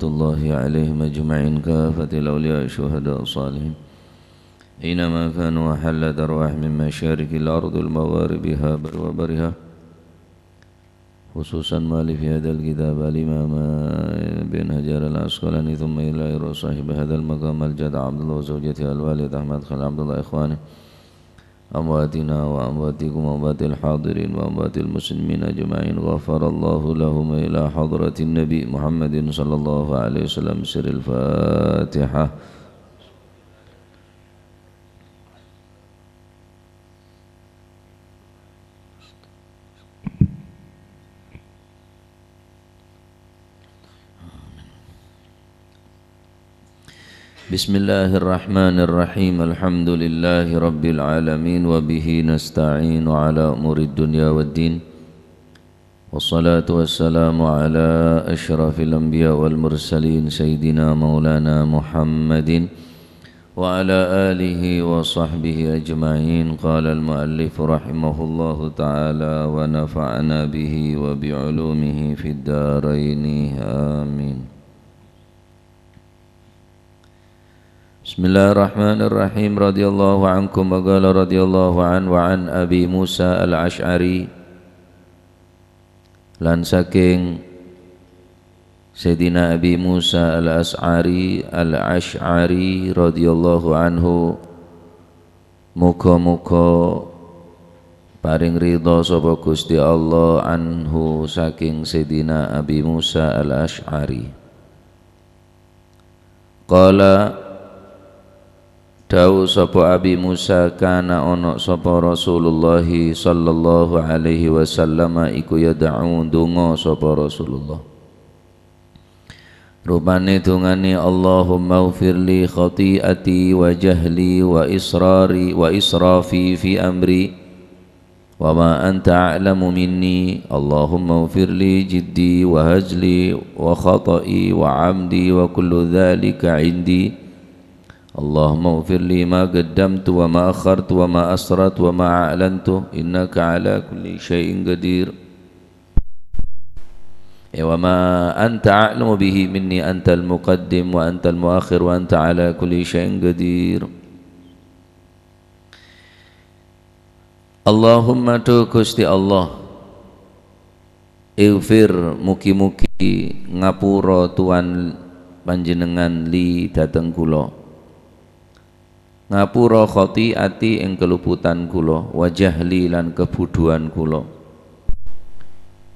الله عليهم أجمعين كافة الأولياء الشهداء الصالحين أينما كانوا وحلت أرواح من مشارق الأرض المغاربها وبرها خصوصا مالي في هذا الكتاب الإمام بن حجر العسقلاني ثم إلى صاحب هذا المقام الجد عبد الله وزوجته الوالد أحمد خان عبد الله إخوانه أمواتنا وأمواتكم وأموات الحاضرين وأموات المسلمين أجمعين غفر الله لهم إلى حضرة النبي محمد صلى الله عليه وسلم سر الفاتحة. Bismillahirrahmanirrahim. Alhamdulillahi rabbil alamin wa bihi nasta'inu ala umuri dunya waddin. Wassalatu wassalamu ala asyrafil anbiya wal mursalin sayyidina maulana Muhammadin wa ala alihi wa sahbihi ajma'in. Qala al-muallif rahimahullahu ta'ala wa nafa'ana bihi wa bi'ulumihi fid daraini amin. Bismillahirrahmanirrahim. Radhiyallahu ankum wa qala radhiyallahu an wa an Abi Musa al-Ash'ari lan saking Sayyidina Abi Musa al-Ash'ari radhiyallahu anhu muga-muga paring ridha sapa Gusti Allah anhu saking Sayyidina Abi Musa al-Ash'ari. Qala Dawu sapa Abi Musa kana ono sapa Rasulullah sallallahu alaihi wasallam iku yad'u donga sapa Rasulullah. Rupane dongane Allahumma ighfirli khati'ati wa jahli wa israri wa israfi fi amri wa ma anta a'lamu minni. Allahumma ighfirli jiddi wa hazli wa khata'i wa 'amdi wa kullu dhalika 'indi. Allahumma ighfir li ma qaddamtu wa ma akhartu wa ma asrartu wa ma a'lantu innaka ala kulli syai'in qadir. Wa ma anta a'lamu bihi minni antal muqaddim wa antal muakhir wa anta ala kulli syai'in qadir. Allahumma tu Gusti Allah ighfir mugi-mugi ngapura tuan panjenengan li dateng kula ngapura khati'ati ing keluputan kula wa jahli lan kebuduhan kula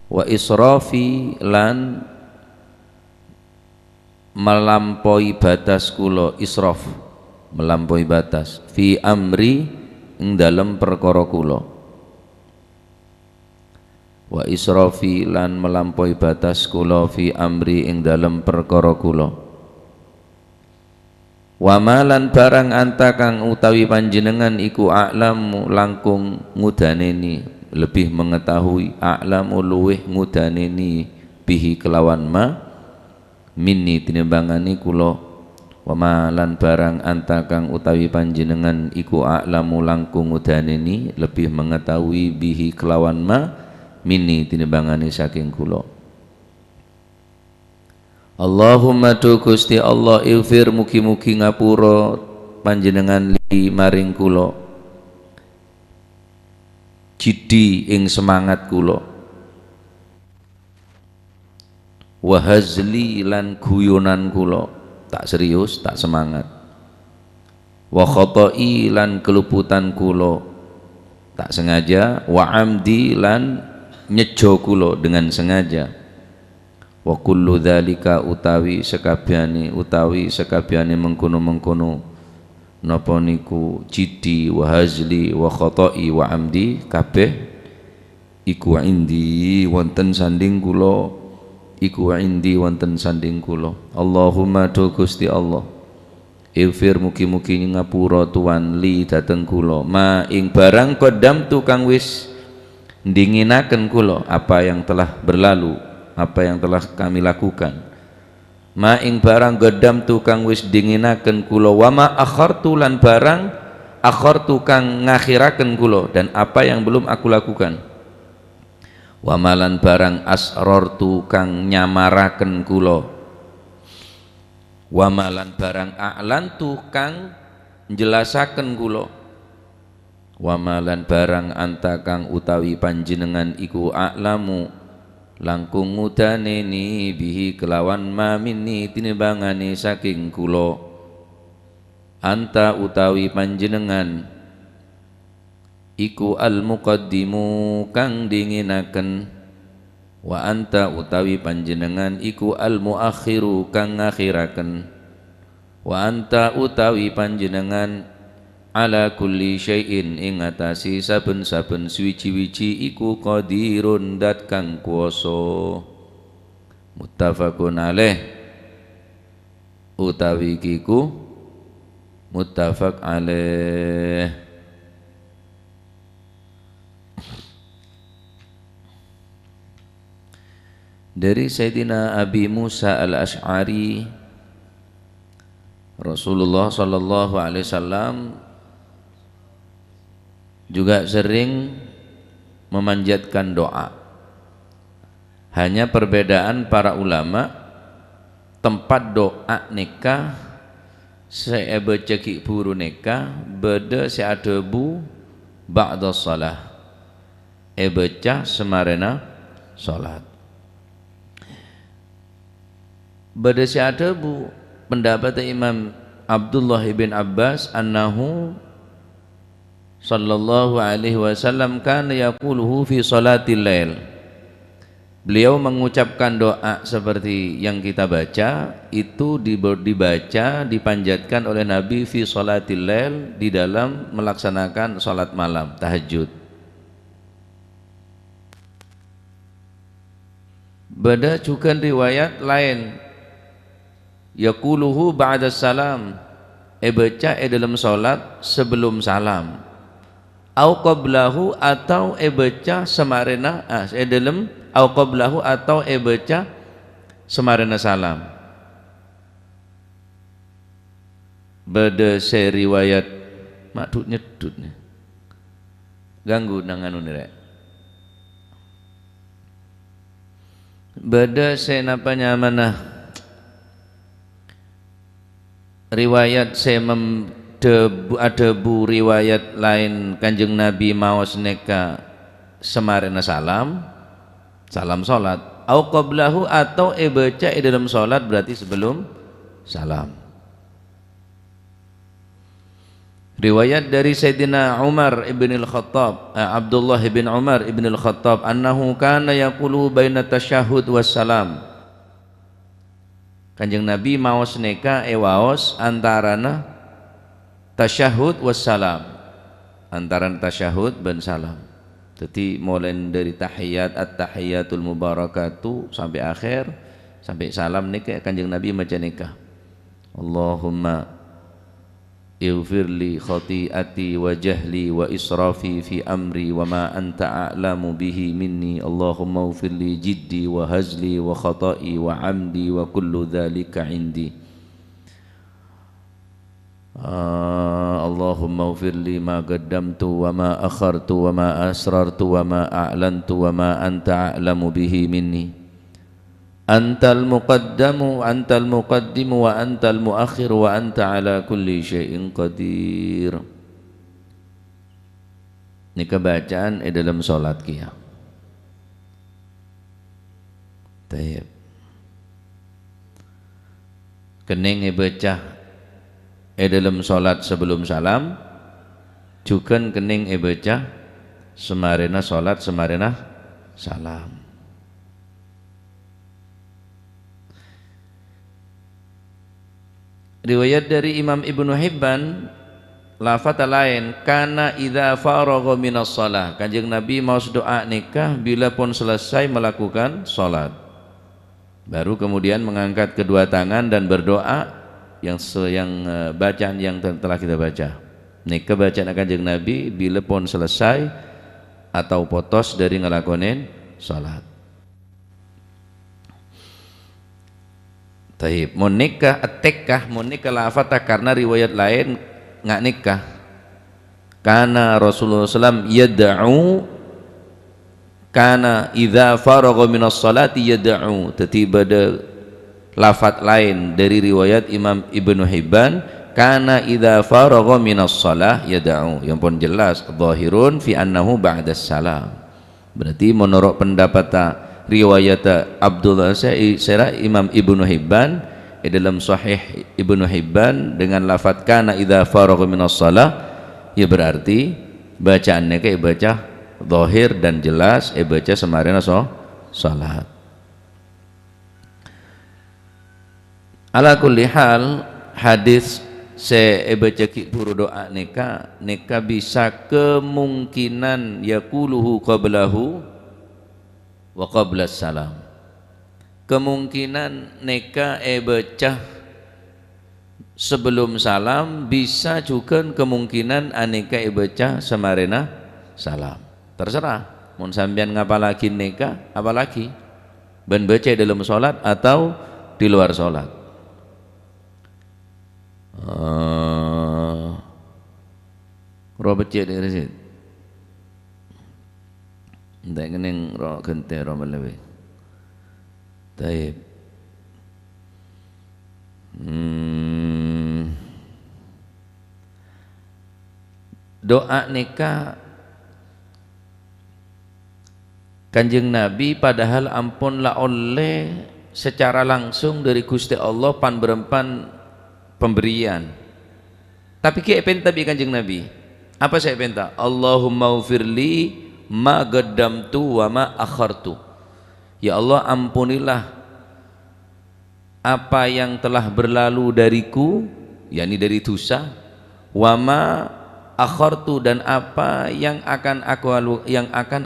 wa israfi lan melampaui batas kula israf melampaui batas fi amri ing dalem perkara kula wa israfi lan melampaui batas kula fi amri ing dalem perkara kula wa malan barang anta kang utawi panjenengan iku a'lamu langkung ngudaneni lebih mengetahui a'lamu luweh ngudaneni bihi kelawan ma minni tinimbangani kula wa malan barang anta kang utawi panjenengan iku a'lamu langkung ngudaneni lebih mengetahui bihi kelawan ma minni tinimbangani saking kula. Allahumma tu Gusti Allah ighfir mugi-mugi ngapura panjenengan li maring kula jiddi ing semangat kula wa hazli lan guyonan kula tak serius tak semangat wa khata'i lan keluputan kula tak sengaja wa amdi lan nyejo kula dengan sengaja wa kullu dzalika utawi sekabiane mengkono-mengkono napa niku jiddi wa hazli wa khata'i wa amdi kabeh iku indi wonten sanding kula Allahumma do Gusti Allah ighfir mugi-mugi ngapura tuan li dateng kula ma ing barang qaddam tu kang wis ndinginaken kula apa yang telah berlalu apa yang telah kami lakukan ma ing barang gedam tukang wis dinginaken kula wa ma akhartu lan barang akhartu kang ngakhiraken kula dan apa yang belum aku lakukan wa malan barang asrartu kang nyamaraken kula wa malan barang a'lantu kang njelasaken kula, wa malan barang anta kang utawi panjenengan iku a'lamu langkung ngudaneni bihi kelawan ma minni tinibangane saking kula, anta utawi panjenengan iku al muqaddimu kang dinginaken, wa anta utawi panjenengan iku al muakhiru kang ngakhiraken, wa anta utawi panjenengan ala kulli syai'in ing atasi saben-saben suwiji-wiji iku qadirun dat kang kuwasa. Muttafaqun alaih utawi kiku muttafaq alaih. Dari Sayyidina Abi Musa al-Ash'ari, Rasulullah sallallahu alaihi wasallam juga sering memanjatkan doa. Hanya perbedaan para ulama tempat doa nikah saya baca ki buru nikah beda seadebu ba'da shalah baca semarena salat. Beda seadebu pendapat Imam Abdullah ibn Abbas annahu sallallahu alaihi wasallam kana yaquluhu fi salatil lail. Beliau mengucapkan doa seperti yang kita baca itu dibaca dipanjatkan oleh Nabi fi salatil lail di dalam melaksanakan salat malam tahajud. Beda juga riwayat lain yaquluhu ba'da salam baca dalam salat sebelum salam au qablahu atau baca semarena dalam au qablahu atau baca semarena salam. Beda riwayat makduk nyedutnya ganggu nanganu nirek. Beda napanya mana riwayat ada bu riwayat lain Kanjeng Nabi maos neka semarena salam salat au qablahu atau baca dalam salat berarti sebelum salam. Riwayat dari Sayyidina Umar ibn al-Khattab Abdullah ibn Umar ibn al-Khattab annahu kana yaqulu baina tasyahhud wassalam. Kanjeng Nabi maos neka waos antarana tasyahud wassalam, antaran tasyahud dan salam. Jadi mulai dari tahiyat at-tahiyatul mubarakatuh sampai akhir sampai salam neka Kanjeng Nabi maca neka Allahumma ighfir li khati'ati wa jahli wa israfi fi amri wa ma anta a'lamu bihi minni Allahumma ighfir li jiddi wa hazli wa khata'i wa amdi wa kullu dhalika indi Allahumma ighfir li ma qaddamtu wa ma akhartu wa ma asrartu wa ma a'lantu wa ma anta a'lamu bihi minni Antal muqaddamu antal muqaddimu wa antal muakhir wa anta ala kulli syai'in qadir. Ini kebacaan dalam salat kia. Tayyib. Kening baca dalam salat sebelum salam, juga kening baca semarena salat semarena salam. Riwayat dari Imam Ibnu Hibban lafaz lain kana idza faragha minas shalah. Kanjeng Nabi mau doa nikah bila pun selesai melakukan salat. Baru kemudian mengangkat kedua tangan dan berdoa yang bacaan yang telah kita baca. Nikah bacaan Kanjeng Nabi bila pun selesai atau potos dari ngelakonin salat. Taib, mau nikah atekah mau nikah lafata karena riwayat lain nggak nikah. Karena Rasulullah SAW yad'u kana idza faragha minas salati yad'u. Tetiba ada lafadz lain dari riwayat Imam Ibnu Hibban, kana idza faragha minas shalah yad'u, yang pun jelas zahirun fi annahu ba'das salam. Berarti menurut pendapat riwayat Abdullah Sa'id Imam Ibnu Hibban dalam Sahih Ibnu Hibban dengan lafadz kana idza faragha minas shalah, ya berarti bacaannya kayak baca zahir dan jelas, baca semarina salat. Ala kulli hal, hadis baca ki buru doa neka bisa kemungkinan yaquluhu qablahu wa qablas salam. Kemungkinan neka baca sebelum salam, bisa juga kemungkinan aneka baca semarina salam. Terserah mun sampean ngapalagi neka apalagi ben baca dalam salat atau di luar salat. Roh becek dari situ. Entah kening roh gente roh melewe. Taib. Doa nikah Kanjeng Nabi padahal ampun la oleh secara langsung dari Gusti Allah pan berempan pemberian, tapi ki penta bi Kanjeng Nabi apa saya penta, Allahumma ufirli ma qaddamtu wa ma akhartu, ya Allah ampunilah apa yang telah berlalu dariku, yakni dari dosa, wa ma akhartu, dan apa yang akan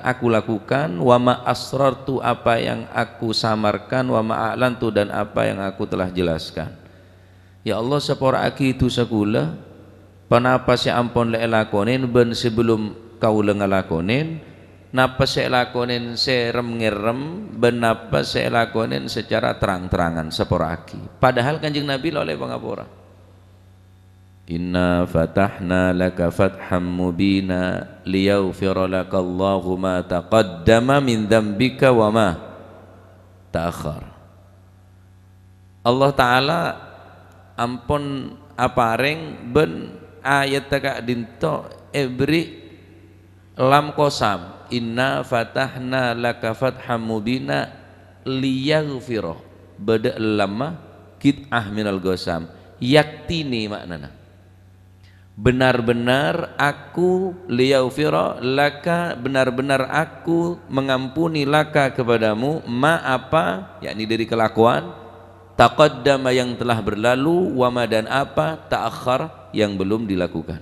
aku lakukan, wa ma asrartu, apa yang aku samarkan, wa ma a'lantu, dan apa yang aku telah jelaskan. Ya Allah sepora aki itu sekula panapa si ampun le lakonin ben sebelum kau ngalakonin, napa si lakonin serem ngerem, ben napa si lakonin secara terang-terangan sepora aki. Padahal Kanjeng Nabi oleh pangapura, inna fatahna laka fatham mubina liyaghfira laka Allahu ma taqaddama min dzambika wa ma ta'akhkhar. Allah Ta'ala ampun apareng ben ayat taka dinto ebri lam kosam, inna fatahna laka fatham mubina liyaghfira, bada lama kit'ah minal gosam, yaktini maknana benar-benar aku liyaghfira laka, benar-benar aku mengampuni laka kepadamu, ma apa, yakni dari kelakuan, taqaddama yang telah berlalu, wama dan apa, ta'akhkhar yang belum dilakukan.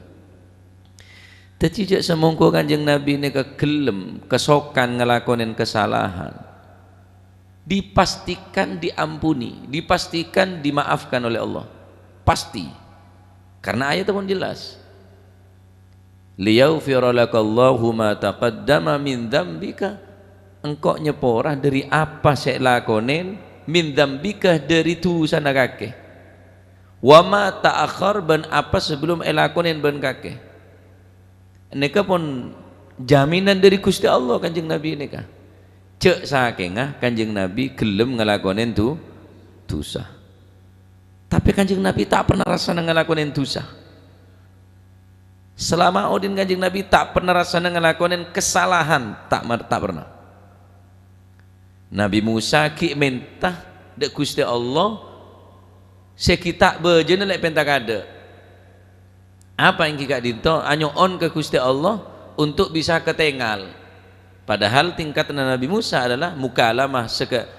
Tidak semongko Kanjeng Nabi ini kegelem kesokan ngelakonin kesalahan, dipastikan diampuni, dipastikan dimaafkan oleh Allah, pasti, karena ayat pun jelas, liyaghfira lakallahu ma taqaddama min dzambika, engkau nyeporah dari apa saya lakonin, min dzambika dari dosa nakake, wa ma ta'akhkhar, ban apa sebelum elakonin ban kake. Nika pun jaminan dari Gusti Allah Kanjeng Nabi nika. Cek sakengah Kanjeng Nabi gelem ngelakonin tu dosa. Tapi Kanjeng Nabi tak pernah rasa ngelakonin dosa. Selama odin Kanjeng Nabi tak pernah rasa ngelakonin kesalahan, tak pernah. Nabi Musa ki mentah dek Gusti Allah sekitak bejen lek pentakade. Apa yang kita dinto anyoon ke Gusti Allah untuk bisa ketengal. Padahal tingkatan Nabi Musa adalah mukalamah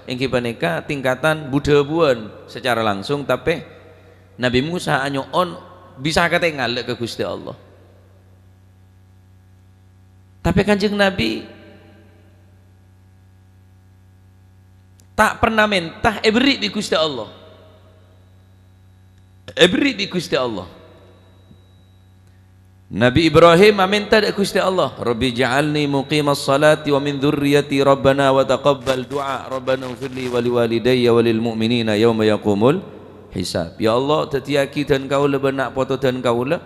yang kita neka tingkatan budebuan secara langsung, tapi Nabi Musa anyoon bisa ketengal ke Gusti Allah. Tapi Kanjeng Nabi tak pernah mentah beri di Gusti Allah, beri di Gusti Allah. Nabi Ibrahim minta dari Gusti Allah, Rabbi ja'alni muqimas salati wa min dzurriyyati rabbana wa taqabbal du'a rabbana ighfirli wa liwalidayya wa lil mu'minina yauma yaqumul hisab. Ya Allah, tetiaki dan kaula benak poto dan kaula,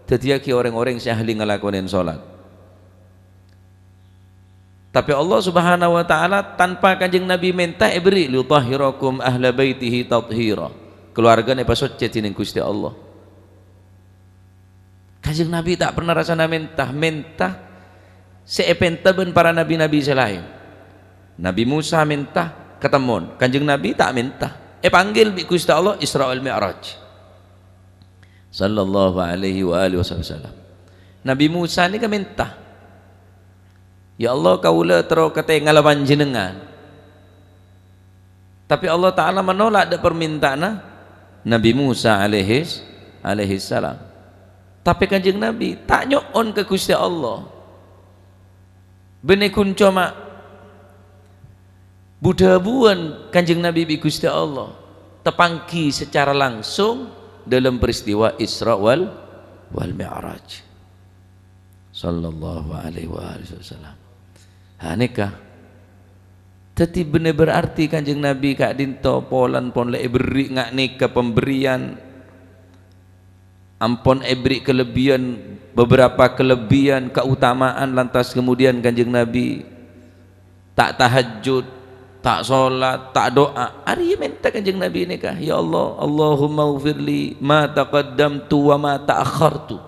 tetiaki orang-orang yang ahli ngelakonin salat. Tapi Allah Subhanahu wa taala tanpa kanjeng Nabi mentah beri li tahhirakum ahla baitihi tathira. Keluargane pasocet ning Gusti Allah. Kanjeng Nabi tak pernah rasana mentah seepenta ben para nabi-nabi selain. Nabi Musa mentah ketemon, kanjeng Nabi tak mentah. Panggil bi Gusti Allah Isra wal Mi'raj. Sallallahu alaihi wa alihi wasallam. Nabi Musa ni kan mentah. Ya Allah kaula tero kate ngalawan jenengan. Tapi Allah Ta'ala menolak ada permintaan Nabi Musa alaihi salam. Tapi kanjeng Nabi tak nyokon ke Gusti Allah. Bene kun cuma budabuan kanjeng Nabi bi Gusti Allah tepangki secara langsung dalam peristiwa Isra wal Mi'raj. Sallallahu alaihi wasallam. Nikah teti bener berarti kanjeng Nabi kak dinto polan pon le beri ngak nikah pemberian ampon beri kelebihan beberapa kelebihan keutamaan lantas kemudian kanjeng Nabi tak tahajud tak sholat tak doa hari minta kanjeng Nabi nikah ya Allah Allahumma ghfirli ma taqaddamtu wa ma ta'akhartu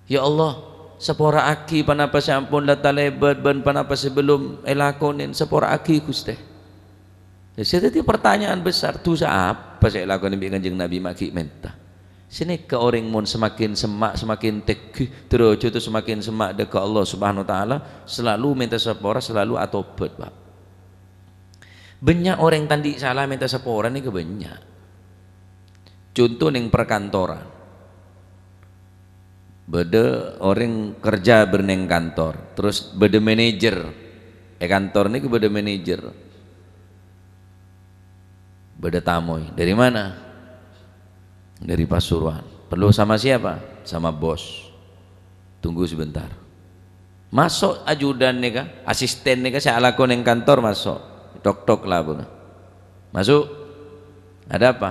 ya Allah sepora aki panapa sampun lata lebat ban panapa sebelum elakonin sepora aki Gusti. Ya jadi pertanyaan besar tu apa saya lakonin bi kanjeng Nabi maki mentah. Sini ke orang mun semakin semak semakin tegih terus itu semakin semak dekat Allah Subhanahu wa taala selalu minta sepora selalu atobat, Pak. Banyak orang tandi salah minta sepora ni kebanyak. Contoh ning perkantoran. Beda orang kerja berneng kantor terus beda manajer kantor ini beda manajer beda tamu dari mana dari Pasuruan perlu sama siapa sama bos tunggu sebentar masuk ajudan nih kah asisten nih kah saya lakon yang kantor masuk tok lah bang masuk ada apa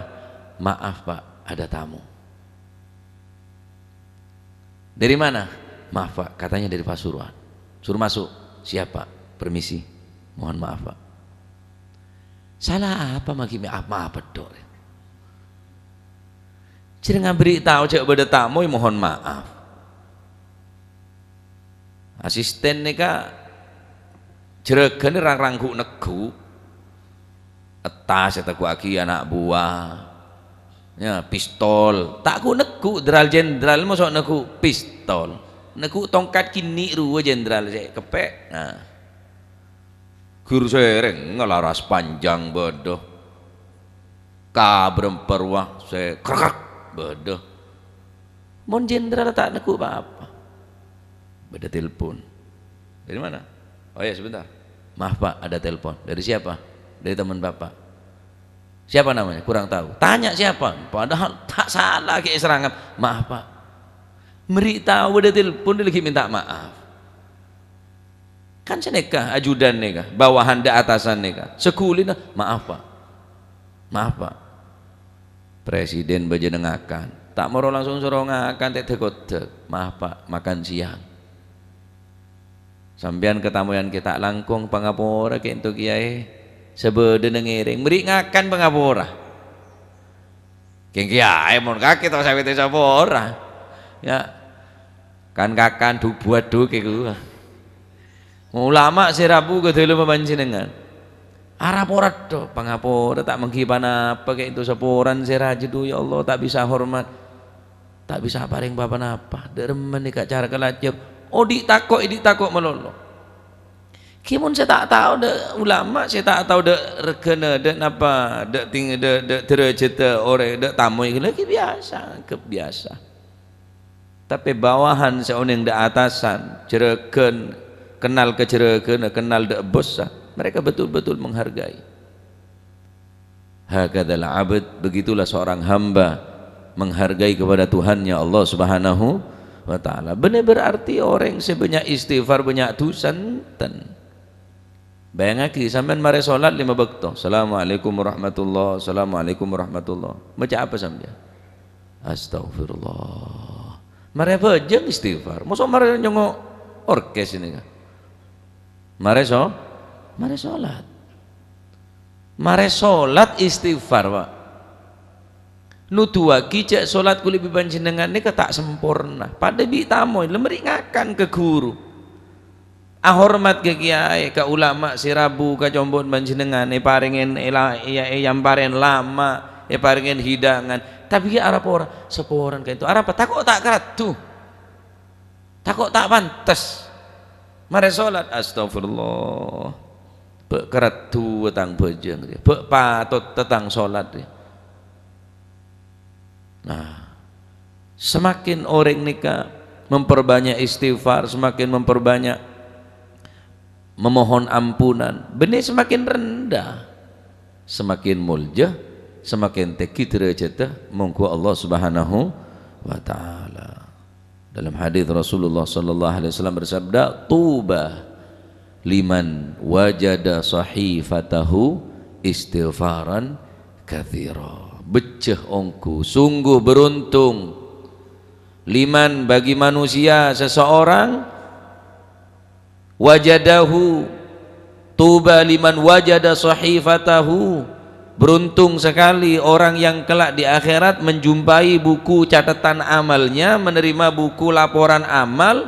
maaf Pak ada tamu. Dari mana? Maaf Pak, katanya dari Pasuruan. Suruh masuk. Siapa? Permisi. Mohon maaf Pak. Salah apa maki maaf betul. Jadi ngabri tahu cek beda tamu mohon maaf. Asisten nih kak jeregan rang-rangku negu etas eta ku aki anak buah. Ya pistol tak ku neku jenderal jenderal masuk neku pistol neku tongkat kini ruwe jenderal saya kepek nah guru sereng ngelaras panjang bodoh kabrem perwah saya kerak bodoh mon jenderal tak neku apa-apa beda telepon dari mana oh ya sebentar maaf Pak ada telepon dari siapa dari teman Bapak. Siapa namanya? Kurang tahu. Tanya siapa? Padahal tak salah kayak serangan. Maaf Pak. Meri tahu ada telepon dia lagi minta maaf. Kan seneka ajudan neka, bawahan da atasan neka. Sekulina, maaf Pak. Maaf Pak. Presiden bajenengakan. Tak mau langsung sorongakan tek tekotek. Maaf Pak, makan siang. Sambian ketamuan kita langkung pangapora ke untuk kiai. Sebeda ngiring meri ngakan pangapura keng kiai mon kaki tau sawite sapora ya kan kakan du buat du kiku ulama sirabu ke dulu memanjenengan arap ora do pangapura tak mengkipan apa kayak itu saporan siraji du ya Allah tak bisa hormat tak bisa paring papan apa deremen nika cara kelacir dik takok melolo kimun saya tak tahu de ulama saya tak tahu de regana de apa de ting de derajat orang de tamu lagi biasa kebiasa tapi bawahan seorang de atasan cereken kenal ke cereken kenal de bos mereka betul-betul menghargai hakadzal abd begitulah seorang hamba menghargai kepada Tuhannya Allah Subhanahu wa taala benar berarti orang sebanyak istighfar banyak dosa enten. Bayangake sampean mare salat 5 waktu. Assalamualaikum warahmatullahi Assalamualaikum warahmatullahi. Baca apa sampean? Astagfirullah. Mare bejeng istighfar. Mosok mare nyongok orkes ini kan. Mare salat. Mare salat istighfar, Pak. Nuduhake cek salat kuli panjenengan nika tak sempurna. Pada bi tamoy lemeringakan ke guru. Hormat ke kiai, ke ulama sirabu, ke combon panjenengan paringen yang paren lama, paringen hidangan. Tapi ya arep ora seporan kayak itu. Arep takok tak kratu. Takok tak pantes. Mare salat astagfirullah. Bek kratu tentang bojeng dia. Bek patut tentang salat dia. Nah, semakin orang nikah memperbanyak istighfar, semakin memperbanyak memohon ampunan, benih semakin rendah, semakin muljah, semakin tinggi derajatnya munggu Allah Subhanahu wa taala. Dalam hadis Rasulullah sallallahu alaihi wasallam bersabda, "Tuba liman wajada sahifatahu istighfaran katsira." Beceh ongku, sungguh beruntung liman bagi manusia seseorang wajadahu, tuba liman wajada sahifatahu, beruntung sekali orang yang kelak di akhirat menjumpai buku catatan amalnya, menerima buku laporan amal,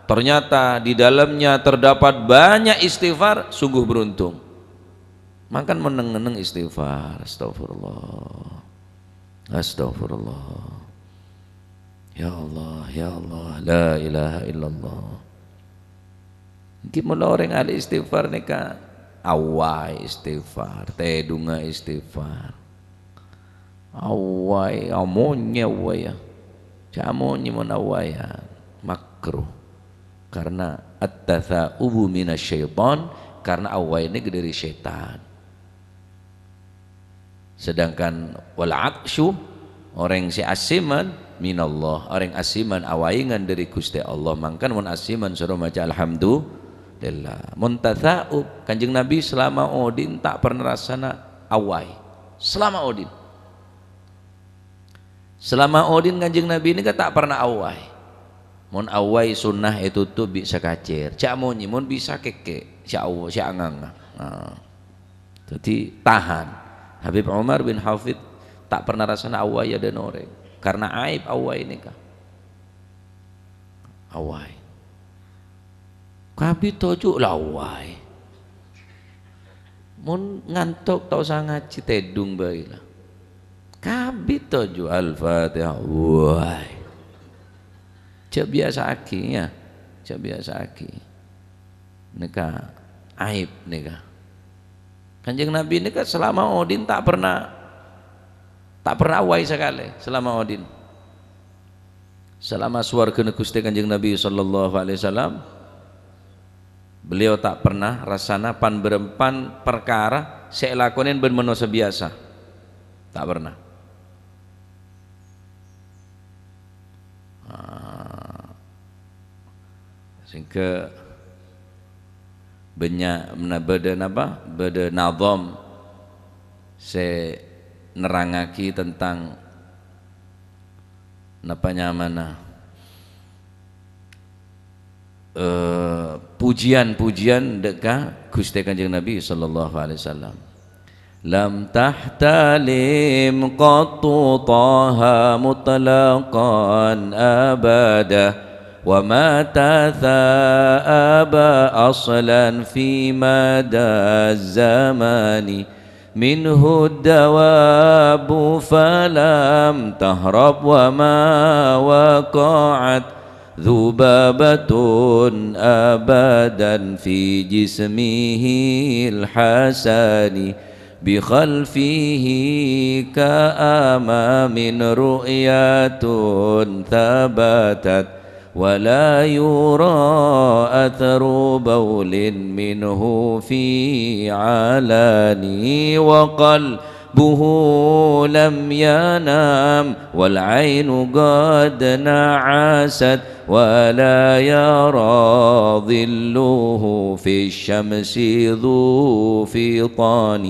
ternyata di dalamnya terdapat banyak istighfar, sungguh beruntung. Makan meneng-meneng istighfar, astagfirullah, astagfirullah, ya Allah, ya Allah, la ilaha illallah. Gimana orang ada istighfar nika awai istighfar, tedunga istighfar, awai amonnya awai ya, jamonnya menawayan makruh karena at-tatha'ubu minasyaitan, karena awai ini dari syaitan. Sedangkan wal aksyu orang si asiman minallah, orang asiman awaingan dari Gusti Allah. Mangkan mun asiman suruh maca alhamdulillah. Mun tatha'ub Kanjeng Nabi selama odin tak pernah rasana awai. Selama odin Kanjeng Nabi ini tak pernah awai. Mun awai sunnah itu tuh bisa kacir. Cak monyi mun bisa keke. Cak Allah cak anganga. Nah, jadi tahan. Habib Umar bin Hafid tak pernah rasanya awai ada noreng karena aib awai ini kah awai kabi toju lah awai mun ngantuk tau sangat citedung baiklah kabi toju al-fatihah awai cak biasa aki ya, cak biasa aki nikah aib nikah. Kanjeng Nabi ini kan selama odin tak pernah awai sekali selama odin. Selama swarga Gusti Kanjeng Nabi sallallahu alaihi wasallam beliau tak pernah rasana pan berempan perkara saya lakonin ben manusia biasa. Tak pernah. Sehingga banyak beda nazam se nerangaki tentang napanya mana pujian-pujian dekat Gusti Kanjeng Nabi sallallahu alaihi wasallam. Lam tahtalim qattu taha mutlaqan abada wa ma tatha'aba aslan fi mada zamani minhu dawabu falam tahrab wa ma waqa'at dhubabatun abadan fi jismihi al-hasani bi khalfihi ka'ama min ru'yatun thabatat ولا يرى أثر بول منه في علاني وقلبه لم ينام والعين قد نعست ولا يرى ظله في الشمس ذو فطان.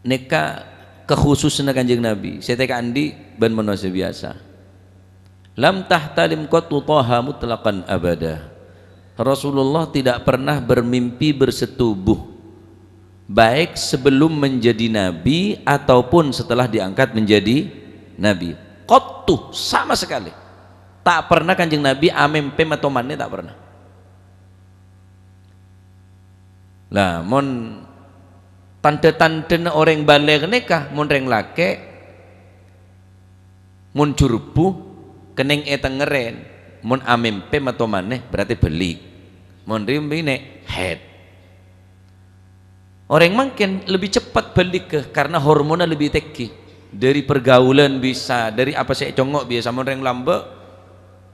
Nikah kekhususan Kanjeng Nabi saya andi ben manusia biasa. Lam tahtalim qattu taha mutlaqan abada. Rasulullah tidak pernah bermimpi bersetubuh, baik sebelum menjadi nabi ataupun setelah diangkat menjadi nabi. Qattu, sama sekali tak pernah kanjeng Nabi amempem atau manne, tak pernah. Lah mon tante-tante orang balik nikah mun reng lake mun curpu keneng etengeren mun amempem atau maneh berarti belik, mun rimbine head. Orang makin lebih cepat balik ke karena hormonnya lebih tinggi dari pergaulan, bisa dari apa saya congok biasa mun reng lambe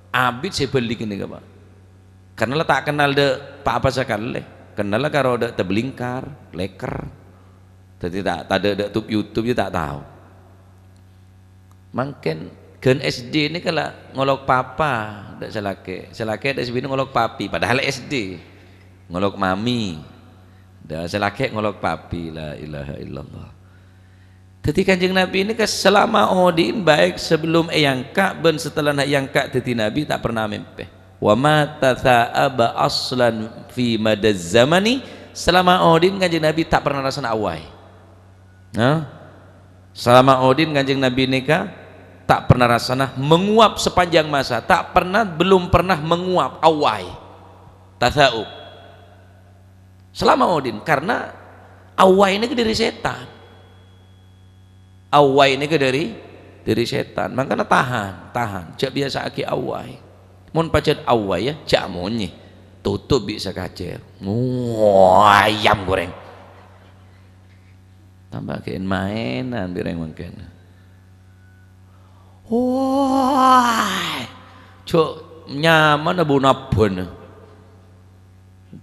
abid saya balik ini Pak, karena lah tak kenal de pak apa sekali, kenal lah karo de tebelingkar leker, jadi tak ada tup YouTube ya tak tahu. Makin gen SD ini kalau ngolok papa dak selake dak sebini ngolok papi, padahal SD ngolok mami, dak selake ngolok papi. La ilaha illallah. Jadi kanjeng Nabi ini selama odin baik sebelum eyangka ben setelah eyangka teti Nabi tak pernah mimpi. Wa ma tatha'aba aslan fi madaz zamani, selama odin kanjeng Nabi tak pernah rasa awai. Nah, selama odin kanjeng Nabi nikah tak pernah rasana menguap sepanjang masa, tak pernah, belum pernah menguap awai tatha'ub selama odin, karena awai ini ke dari setan, awai ini ke dari setan, makanya tahan cak biasa aki awai, mun pacet awai ya cak monye tutup bisa kacer ayam goreng tambah kain mainan bireng mungkin. Wah, cok nyaman abu nabon,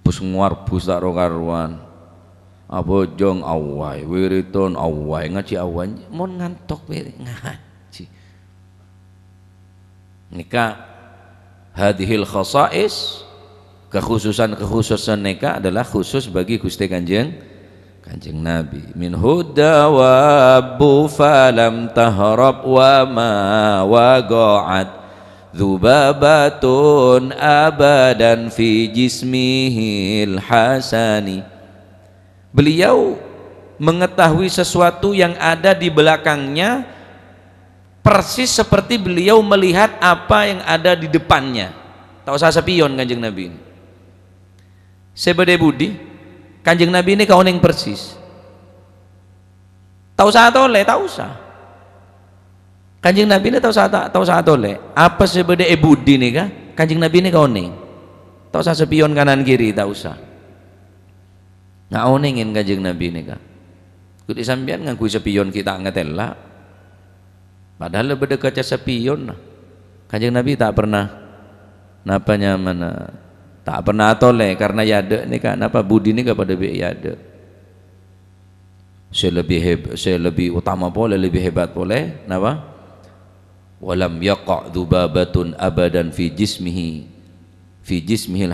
bus nguar bus tak rokaruan, apa jong awai, wiriton awai, ngaji awai, mon ngantok ngaji. Nikah hadhil khasais, kekhususan nikah adalah khusus bagi Gusti Kanjeng Nabi. Min huda wabu falam tahrab wa ma waqa'at dzubabatun abadan fi jismihil hasani. Beliau mengetahui sesuatu yang ada di belakangnya persis seperti beliau melihat apa yang ada di depannya. Tahu saya sepion Kanjeng Nabi ini sebede budi Kanjeng Nabi ini kau neng persis. Tahu sah tole, tahu sah. Kanjeng Nabi ini tahu sah tole. Apa sebeda budi nih kah? Kanjeng Nabi ini kau neng. Tahu sah sepion kanan kiri, tahu sah. Nggak onengin Kanjeng Nabi ini kah? Kuti sampean ngaku sepion kita ngetela. Padahal lebih dekat sepion. Kanjeng Nabi tak pernah napanya mana. Tak pernah toleh karena yade ini kan apa budi ini kepada bi yade. Saya lebih utama boleh, lebih hebat boleh, napa? Walam yaqa' dzubabatun abadan fi jismihil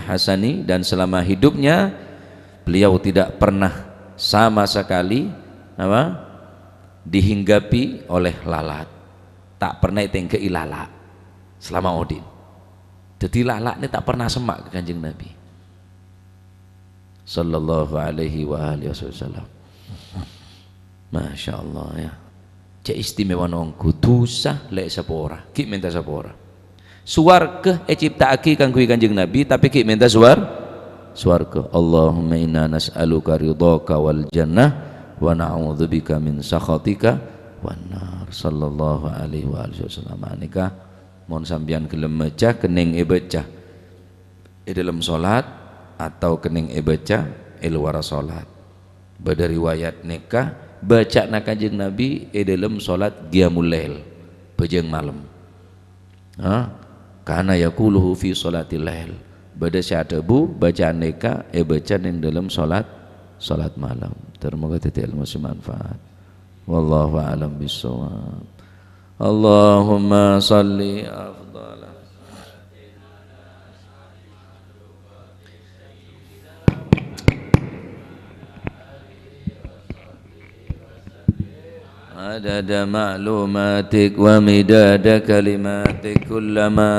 hasani, dan selama hidupnya beliau tidak pernah sama sekali apa? Dihinggapi oleh lalat. Tak pernah tingkei lalat selama odin. Jadi lalak ini tak pernah semak ke Kanjeng Nabi sallallahu alaihi wa alihi wasallam. Masya Allah ya, cek istimewa nongku dusah lek sapora ki minta sapora suwarga ciptaake kanggo Kanjeng Nabi, tapi ki minta suwarga. Allahumma inna nas'aluka ridhaka wal jannah wa na'udzubika min sakhatika wan nar. Sallallahu alaihi wa alihi wasallam. Nikah mohon sambian gelem maca kening baca dalam salat atau kening baca luar salat. Bada riwayat nikah baca na Kanjeng Nabi dalam salat qiyamul lail bejeng malam. Karena yaquluhu fi salatil lail. Bada syadabu bacaan nikah baca ning dalam salat malam. Termoga titik ilmu manfaat. Wallahu a'lam bissawab. Allahumma salli afdala adada ma'lumatik wa midada kalimatik kullama